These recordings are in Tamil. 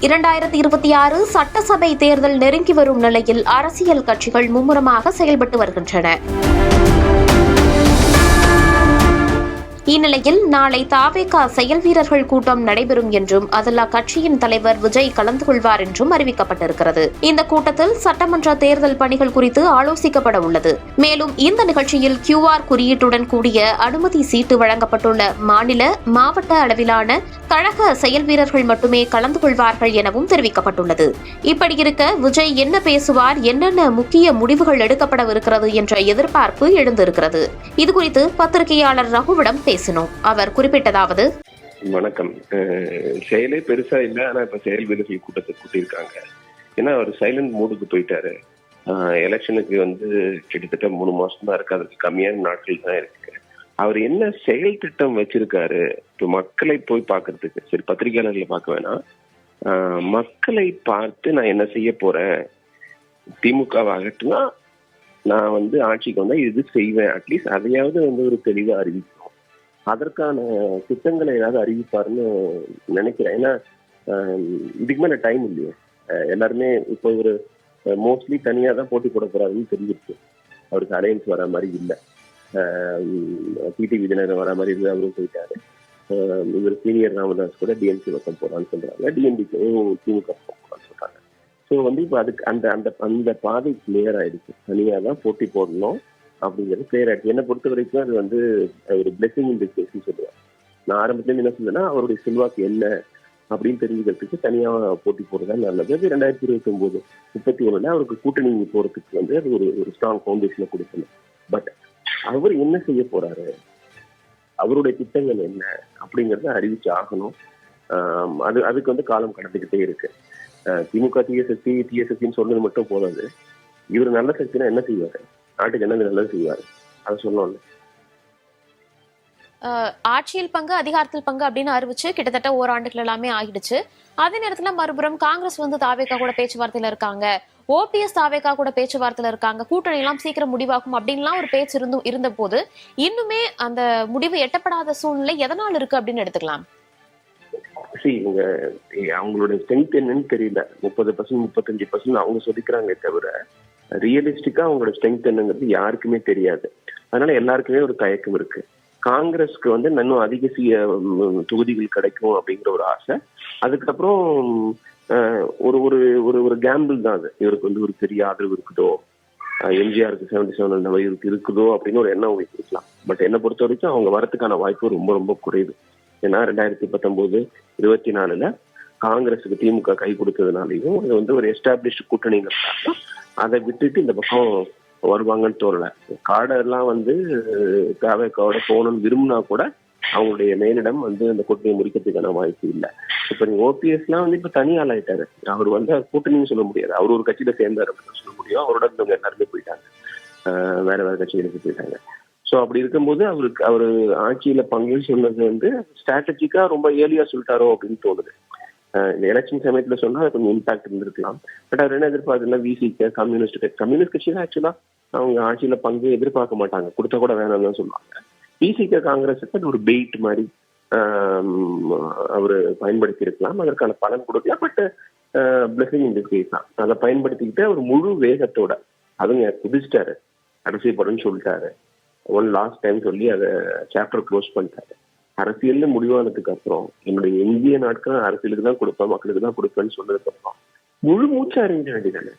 2026 சட்டசபை தேர்தல் நெருங்கி வரும் நிலையில் அரசியல் கட்சிகள் மும்முரமாக செயல்பட்டு வருகின்றன. இந்நிலையில் நாளை தாவேக செயல் வீரர்கள் கூட்டம் நடைபெறும் என்றும் அதில் அக்கட்சியின் தலைவர் விஜய் கலந்து கொள்வார் என்றும் அறிவிக்கப்பட்டிருக்கிறது. இந்த கூட்டத்தில் சட்டமன்ற தேர்தல் பணிகள் குறித்து ஆலோசிக்கப்பட உள்ளது. மேலும் இந்த நிகழ்ச்சியில் QR குறியீட்டுடன் கூடிய அனுமதி சீட்டு வழங்கப்பட்டுள்ள மாநில, மாவட்ட அளவிலான கழக செயல் வீரர்கள் மட்டுமே கலந்து கொள்வார்கள் எனவும் தெரிவிக்கப்பட்டுள்ளது. இப்படியிருக்க விஜய் என்ன பேசுவார், என்னென்ன முக்கிய முடிவுகள் எடுக்கப்படவிருக்கிறது என்ற எதிர்பார்ப்பு எழுந்திருக்கிறது. இதுகுறித்து பத்திரிகையாளர் ரகுவிடம் பேசினோம். அவர் குறிப்பிட்டதாவது: வணக்கம். செயலே பெருசா இல்லை, ஆனா இப்ப செயல் வீரர்கள் கூட்டத்தை கூட்டியிருக்காங்க. ஏன்னா அவர் சைலண்ட் மூடுக்கு போயிட்டாரு. எலெக்ஷனுக்கு கிட்டத்தட்ட 3 மாசம் தான் இருக்கு, அதுக்கு கம்மியான நாட்கள் தான் இருக்கு. அவர் என்ன செயல் திட்டம் வச்சிருக்காரு இப்போ மக்களை போய் பார்க்கறதுக்கு? சரி, பத்திரிகையாளர்களை பார்க்க வேணாம், மக்களை பார்த்து நான் என்ன செய்ய போறேன், திமுகவாகட்டும்னா நான் ஆட்சிக்கு வந்தா இது செய்வேன், அட்லீஸ்ட் அதையாவது ஒரு தெளிவா அறிவிக்கணும். அதற்கான திட்டங்களை ஏதாவது அறிவிப்பாருன்னு நினைக்கிறேன். ஏன்னா இதுக்கு மேல டைம் இல்லையே. எல்லாருமே இப்போ ஒரு மோஸ்ட்லி தனியா தான் போட்டி போட போறாருன்னு தெரிஞ்சிருக்கு. அவருக்கு அலையன்ஸ் வர மாதிரி இல்லை. டிடிவி தினகரன் வர மாதிரி இருந்து அவரும் போயிட்டாரு. இவர் சீனியர் ராமதாஸ் கூட டிஎம்கே பக்கம் போறான்னு சொல்றாங்க, டிஎம்டிக்கும் திமுக பக்கம் போறான்னு சொல்றாங்க. ஸோ இப்போ அதுக்கு அந்த பாதை கிளியர் ஆயிடுச்சு. தனியா தான் போட்டி போடணும் அப்படிங்கிறது கிளியர் ஆயிடுச்சு. என்னை பொறுத்த வரைக்கும் அது ஒரு பிளெஸிங் இன் டிஸ்கஸ்ன்னு சொல்லுவாங்க. நான் ஆரம்பத்துல என்ன சொல்லுன்னா, அவருடைய செல்வாக்கு என்ன அப்படின்னு தெரிஞ்சுக்கிறதுக்கு தனியா போட்டி போடுறதா நல்லது. அது 2029, 31 அவருக்கு கூட்டணி போறதுக்கு அது ஒரு ஸ்ட்ராங் ஃபவுண்டேஷனை கொடுக்கணும். பட் அவர் என்ன செய்ய போறாரு, அவருடைய திட்டங்கள் என்ன அப்படிங்கறத அறிவிச்சு ஆகணும். அதுக்கு காலம் கடந்துகிட்டே இருக்கு. திமுக டிஎஸ்எஸ்சின்னு சொன்னது மட்டும் போதாது. இவர் நல்ல சக்தினா என்ன செய்வாரு, நாட்டுக்கு என்ன நல்லது செய்வாரு, அதை சொல்லணும். ஆட்சியில் பங்கு, அதிகாரத்தில் பங்கு அப்படின்னு அறிவிச்சு கிட்டத்தட்ட ஓராண்டுகள் எல்லாமே ஆகிடுச்சு. அதே நேரத்துல மறுபுறம் காங்கிரஸ் தாவேகா கூட பேச்சுவார்த்தையில இருக்காங்க, ஓபிஎஸ் தாவேகா கூட பேச்சுவார்த்தையில இருக்காங்க, கூட்டணி எல்லாம் சீக்கிரம் முடிவாகும் அப்படின்லாம் ஒரு பேச்சு இருந்த போது இன்னுமே அந்த முடிவு எட்டப்படாத சூழ்நிலை எதனால் இருக்கு அப்படின்னு எடுத்துக்கலாம். இவங்க அவங்களோட ஸ்ட்ரென்த் என்னன்னு தெரியல. 30%, 35% அவங்க சொல்லிக்கிறாங்களே தவிர ரியலிஸ்டிக்கா அவங்களோட ஸ்ட்ரென்த் என்னங்கிறது யாருக்குமே தெரியாது. அதனால எல்லாருக்குமே ஒரு தயக்கம் இருக்கு. காங்கிரஸ்க்கு இன்னும் அதிக தொகுதிகள் கிடைக்கும் அப்படிங்கிற ஒரு ஆசை. அதுக்கப்புறம் ஒரு கேம்பிள் தான் அது. இவருக்கு ஒரு பெரிய ஆதரவு இருக்குதோ, எம்ஜிஆருக்கு 77 இவருக்கு இருக்குதோ அப்படின்னு ஒரு எண்ணம் உங்களுக்கு இருக்கலாம். பட் என்னை பொறுத்த வரைக்கும் அவங்க வரத்துக்கான வாய்ப்பு ரொம்ப ரொம்ப குறைவு. ஏன்னா 2019, 24 காங்கிரஸுக்கு திமுக கை கொடுத்ததுனாலையும் அது ஒரு எஸ்டாப்ளிஷ்டு கூட்டணிங்கிறதுனால அதை விட்டுட்டு இந்த பக்கம் வருவாங்கன்னு தோணல. காடெல்லாம் தாவேகாவோட போகணும்னு விரும்பினா கூட அவங்களுடைய மேலிடம் அந்த கூட்டணியை முடிக்கிறதுக்கான வாய்ப்பு இல்லை. இப்ப நீங்க ஓபிஎஸ்லாம் இப்ப தனியால் ஆயிட்டாரு. அவர் கூட்டணின்னு சொல்ல முடியாது, அவர் ஒரு கட்சியில சேர்ந்தாரு அப்படின்னு சொல்ல முடியும். அவரோட இருந்தவங்க எல்லாருமே போயிட்டாங்க, வேற வேற கட்சிகளுக்கு போயிட்டாங்க. ஸோ அப்படி இருக்கும்போது அவரு ஆட்சியில பங்கு சொன்னது ஸ்ட்ராட்டஜிக்கா ரொம்ப ஏர்லியா சொல்லிட்டாரோ அப்படின்னு தோணுது. இந்த எலெக்ஷன் சமயத்துல சொன்னா கொஞ்சம் இம்பாக்ட் இருந்திருக்கலாம். பட் அவர் என்ன எதிர்பார்க்கல, விசிக கம்யூனிஸ்ட் கட்சி தான் ஆக்சுவலா அவங்க ஆட்சியில பங்கு எதிர்பார்க்க மாட்டாங்க, கொடுத்தா கூட வேணாம்னு தான் சொல்லுவாங்க. விசிக காங்கிரஸுக்கு அது ஒரு பெயிட் மாதிரி அவரு பயன்படுத்தி இருக்கலாம், அதற்கான பலன் கொடுக்கலாம். பட் பிளஸிங் இன் டிஸ்கைஸ் தான். அதை பயன்படுத்திக்கிட்டு அவர் முழு வேகத்தோட அவங்க குதிச்சிட்டாரு, அரசியல் படம்னு சொல்லிட்டாரு, ஒன் லாஸ்ட் டைம் சொல்லி அதை சாப்டர் க்ளோஸ் பண்ணிட்டாரு. அரசியல்ல முடிவானதுக்கு அப்புறம் என்னுடைய இந்திய நாட்கள் அரசியலுக்கு தான் கொடுப்பேன், மக்களுக்கு தான் கொடுப்பேன்னு சொன்னதுக்கு அப்புறம் முழு மூச்சா அறிஞ்ச வேண்டியதானே.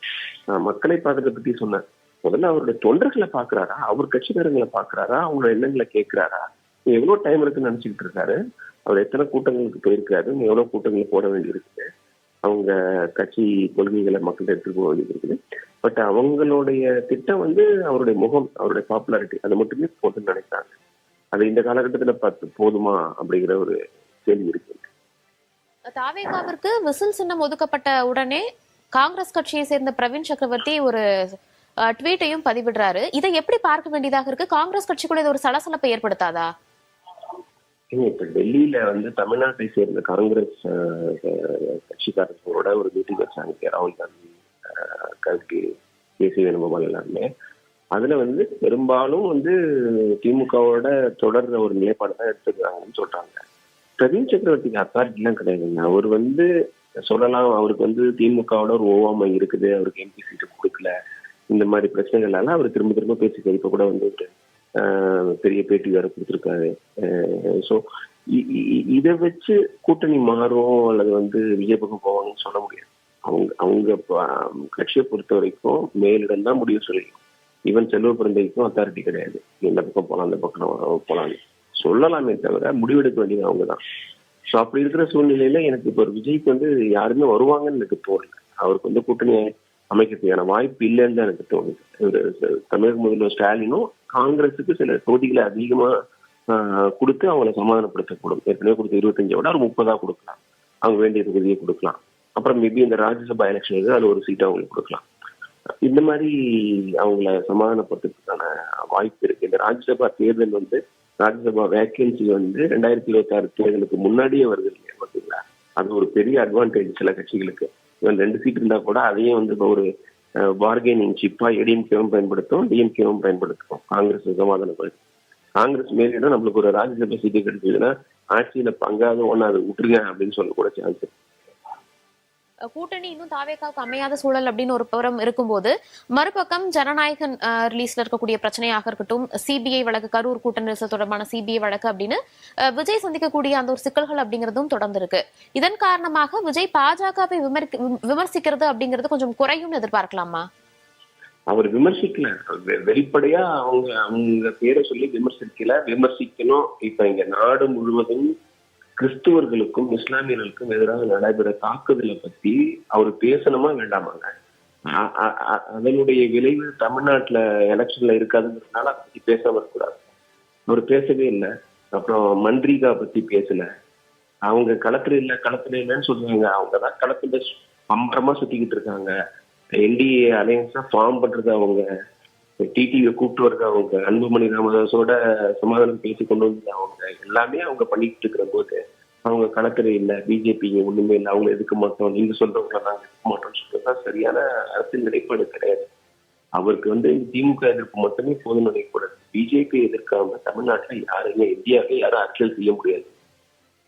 மக்களை பார்க்கறத பத்தி சொன்னேன். முதல்ல அவருடைய தொண்டர்களை பாக்குறாரா, அவர் கட்சிக்காரங்களை பாக்குறாரா, அவங்களோட எண்ணங்களை கேட்கிறாரா, எவ்வளவு டைம் இருக்குன்னு நினைச்சுக்கிட்டு இருக்காரு, அவர் எத்தனை கூட்டங்களுக்கு போயிருக்காரு, எவ்வளவு கூட்டங்களுக்கு போட வேண்டியிருக்குது, அவங்க கட்சி கொள்கைகளை மக்கள்கிட்ட எடுத்துட்டு போக வேண்டியது இருக்குது. பட் அவங்களுடைய திட்டம் அவருடைய முகம், அவருடைய பாப்புலாரிட்டி, அதை மட்டுமே போட்டுன்னு நினைக்கிறாங்க. அது இந்த காலகட்டத்துல பார்த்து போதுமா அப்படிங்கிற ஒரு கேள்வி இருக்கு. தாவேகாவிற்கு விசில் சின்னம் ஒதுக்கப்பட்ட உடனே காங்கிரஸ் கட்சியை சேர்ந்த பிரவீன் சக்கரவர்த்தி ஒரு ட்வீட்டையும் பதிவிடுறாரு. இதை எப்படி பார்க்க வேண்டியதாக இருக்கு? காங்கிரஸ் கட்சிக்குள்ள இது ஒரு சலசலப்பை ஏற்படுத்தாதா? இப்ப டெல்லியில தமிழ்நாட்டை சேர்ந்த காங்கிரஸ் கட்சிக்காரங்களோட ஒரு மீட்டிங் வச்சாங்க, ராகுல் காந்தி, கல்கி, கேசி வேணுகோபால் எல்லாருமே. அதுல பெரும்பாலும் திமுகவோட தொடர்ற ஒரு நிலைப்பாடு தான் எடுத்துக்கிறாங்கன்னு சொல்றாங்க. பிரவீன் சக்கரவர்த்திக்கு அத்தாரிட்டி எல்லாம் கிடையாதுங்க. அவர் சொல்லலாம். அவருக்கு வந்து திமுகவோட ஒரு ஓவாமை இருக்குது, அவருக்கு எம்பி சீட்டு கொடுக்கல, இந்த மாதிரி பிரச்சனைகளால அவர் திரும்ப திரும்ப பேசிக்க. இப்ப கூட வந்து ஒரு பெரிய பேட்டி வேற கொடுத்துருக்காரு. ஸோ இதை வச்சு கூட்டணி மாறும் அல்லது வந்து விஜய் பக்கம் போவாங்கன்னு சொல்ல முடியாது. அவங்க அவங்க கட்சியை பொறுத்த வரைக்கும் மேலிடம் தான் முடிவு சொல்லிடும். ஈவன் செல்வ பிறந்தைக்கும் அத்தாரிட்டி கிடையாது, இந்த பக்கம் போகலாம் அந்த பக்கம் போகலான்னு சொல்லலாமே தவிர முடிவெடுக்க வேண்டியது அவங்க தான். ஸோ அப்படி இருக்கிற சூழ்நிலையில எனக்கு இப்போ ஒரு விஜய்க்கு வந்து யாருமே வருவாங்கன்னு எனக்கு தோணுது. அவருக்கு வந்து கூட்டணி அமைக்கிறதுக்கான வாய்ப்பு இல்லைன்னு தான் எனக்கு தோணுது. தமிழக முதல்வர் ஸ்டாலினும் காங்கிரஸுக்கு சில தொகுதிகளை அதிகமா கொடுத்து அவங்களை சமாதானப்படுத்தக்கூடும். ஏற்கனவே கொடுத்த 25 விட ஒரு 30 கொடுக்கலாம், அவங்க வேண்டிய தொகுதியை கொடுக்கலாம். அப்புறம் மேபி இந்த ராஜ்யசபா எலெக்ஷனுக்கு அது ஒரு சீட்டை அவங்களுக்கு கொடுக்கலாம். இந்த மாதிரி அவங்கள சமாதானப்படுத்துறதுக்கான வாய்ப்பு இருக்கு. இந்த ராஜ்யசபா தேர்தல் வந்து ராஜ்யசபா வேக்கன்சி வந்து 2026 தேர்தலுக்கு முன்னாடியே வருது இல்லையா, பார்த்தீங்களா? அது ஒரு பெரிய அட்வான்டேஜ் சில கட்சிகளுக்கு. இவன் 2 சீட் இருந்தா கூட அதையும் வந்து இப்போ ஒரு பார்கெனிங் சிப்பா ஏடிஎம்கேவும் பயன்படுத்தும், டிஎம்கேவும் பயன்படுத்தும். காங்கிரஸ் சமாதானப்படுத்தும். காங்கிரஸ் மேலிடம் நம்மளுக்கு ஒரு ராஜ்யசபா சீட்டு கிடைச்சதுன்னா ஆட்சியில பங்காவது ஒன்னாவது விட்டுருங்க அப்படின்னு சொல்ல கூட சான்ஸ் இருக்கு. கூட்டணி இன்னும் தாவேக்காவுக்கு அமையாத சூழல் அப்படின்னு ஒரு புறம் இருக்கும்போது, மறுபக்கம் ஜனநாயகன் ரிலீஸ்ல இருக்கக்கூடிய பிரச்சனையாக இருக்கட்டும், சிபிஐ வழக்கு, கரூர் கூட்ட நெரிசல் தொடர்பான சிபிஐ வழக்கு அப்படின்னு விஜய் சந்திக்கக்கூடிய அந்த ஒரு சிக்கல்கள் அப்படிங்கிறதும் தொடர்ந்து இருக்கு. இதன் காரணமாக விஜய் பாஜகவை விமர்சிக்கிறது அப்படிங்கிறது கொஞ்சம் குறையும் எதிர்பார்க்கலாமா? அவர் விமர்சிக்கல, வெளிப்படையா அவங்க பேரை சொல்லி விமர்சிக்கணும். இப்ப இங்க நாடு முழுவதும் கிறிஸ்துவர்களுக்கும் இஸ்லாமியர்களுக்கும் எதிராக நடைபெற தாக்குதலை பத்தி அவர் பேசணுமா வேண்டாமாங்க? அதனுடைய விளைவு தமிழ்நாட்டுல எலெக்ஷன்ல இருக்காதுங்கிறதுனால அதை பத்தி பேசாம இருக்கக்கூடாது. அவர் பேசவே இல்லை. அப்புறம் மன்ரீகா பத்தி பேசல. அவங்க களத்துல இல்லைன்னு சொல்லுவாங்க. அவங்கதான் களத்துல பம்பரமா சுத்திக்கிட்டு இருக்காங்க. என்டிஏ அலையன்ஸா ஃபார்ம் பண்றது அவங்க, டிடிவியை கூப்பிட்டு வர்றது அவங்க, அன்புமணி ராமதாஸோட சமாதானம் பேசி கொண்டு வந்தது அவங்க, எல்லாமே அவங்க பண்ணிட்டு இருக்கிற போது அவங்க களத்துல இல்ல, பிஜேபி ஒண்ணுமே இல்லை, அவங்க எதுக்க மாட்டோம், நீங்க சொல்றவங்களை நாங்க எதுக்க மாட்டோம்னு சொல்றதுதான் சரியான அரசியல் நிலைப்பாடு கிடையாது. அவருக்கு வந்து திமுக எதிர்ப்பு மட்டுமே போதும் நினைக்கக்கூடாது. பிஜேபி எதிர்க்காம தமிழ்நாட்டுல யாருமே, இந்தியாவிலே யாரும் அரசியல் செய்ய முடியாது.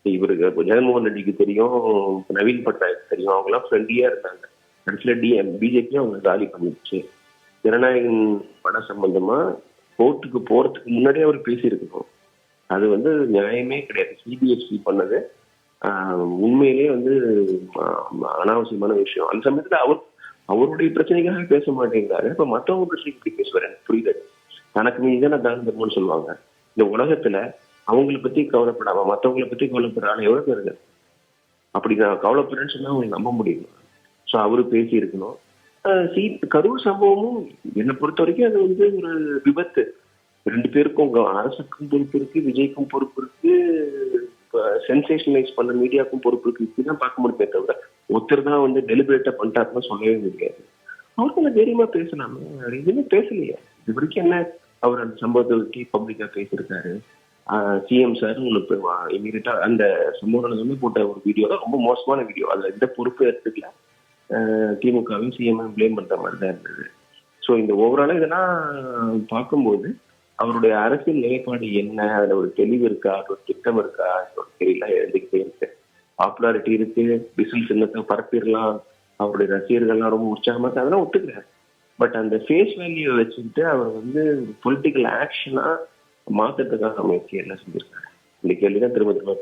இவருக்கு ஜெகன்மோகன் ரெட்டிக்கு தெரியும், நவீன் பட்நாயக் தெரியும், அவங்க எல்லாம் ஃப்ரெண்ட்லியா இருந்தாங்க. கடைசியில பிஜேபி அவங்க காலி பண்ணிடுச்சு. ஜனநாயகன் படம் சம்பந்தமா கோர்ட்டுக்கு போறதுக்கு முன்னாடியே அவர் பேசியிருக்கணும். அது வந்து நியாயமே கிடையாது. சிபிஎஸ்சி பண்ணது உண்மையிலேயே வந்து அனாவசியமான விஷயம். அந்த சமயத்துல அவருடைய பிரச்சனைக்காக பேச மாட்டேங்கிறாரு. இப்ப மற்றவங்க பிரச்சனைக்கு எப்படி பேசுவாரு? எனக்கு புரியுது. தனக்கு மீதான தான தர்மம்னு சொல்லுவாங்க. இந்த உலகத்துல அவங்களை பத்தி கவலைப்படாம மற்றவங்களை பத்தி கவலைப்படுறாங்க எவ்வளவு பேருங்க? அப்படி நான் கவலைப்படுறேன்னு சொன்னா அவங்களுக்கு நம்ப முடியும். ஸோ அவரு பேசி இருக்கணும். கரூர் சம்பவமும் என்னை பொறுத்த வரைக்கும் அது வந்து ஒரு விபத்து. 2 பேருக்கும் அரசுக்கும் பொறுப்பு இருக்கு, விஜய்க்கும் பொறுப்பு இருக்கு, சென்சேஷனலைஸ் பண்ண மீடியாவுக்கும் பொறுப்பு இருக்கு. இப்படிதான் பார்க்க முடியுமே தவிர ஒருத்தர் தான் வந்து டெலிபரேட்டா பண்ணிட்டாருன்னு சொல்லவே முடியாது. அவருக்கு தைரியமா பேசலாமே, எதுவுமே பேசலையே இது வரைக்கும். என்ன அவர் அந்த சம்பவத்தை பற்றி பப்ளிக்கா பேசியிருக்காரு. சிஎம் சார் உங்களுக்கு இமீடியட்டா அந்த சம்பவம் போட்ட ஒரு வீடியோ தான் ரொம்ப மோசமான வீடியோ. அதுல எந்த பொறுப்பு எடுத்துக்கல. திமுகவும் சிஎம் பிளேம் பண்ற மாதிரி தான் இருந்தது. ஸோ இந்த ஓவராலா இதெல்லாம் பார்க்கும்போது அவருடைய அரசியல் நிலைப்பாடு என்ன, அதுல ஒரு தெளிவு இருக்கா, ஒரு திட்டம் இருக்கா, தெரியல. எழுந்துக்கிட்டே இருக்கு, பாப்புலாரிட்டி இருக்கு, விசில் சின்னத்தை பரப்பிடலாம், அவருடைய ரசிகர்கள்லாம் ரொம்ப உற்சாகமா இருக்கு, அதெல்லாம் ஒத்துக்கிறேன். பட் அந்த ஃபேஸ் வேல்யூ வச்சுக்கிட்டு அவர் வந்து பொலிட்டிக்கல் ஆக்ஷனா மாற்றத்துக்காக முயற்சி என்ன செஞ்சிருக்காரு? இந்த கேள்விதான் திரும்ப திரும்ப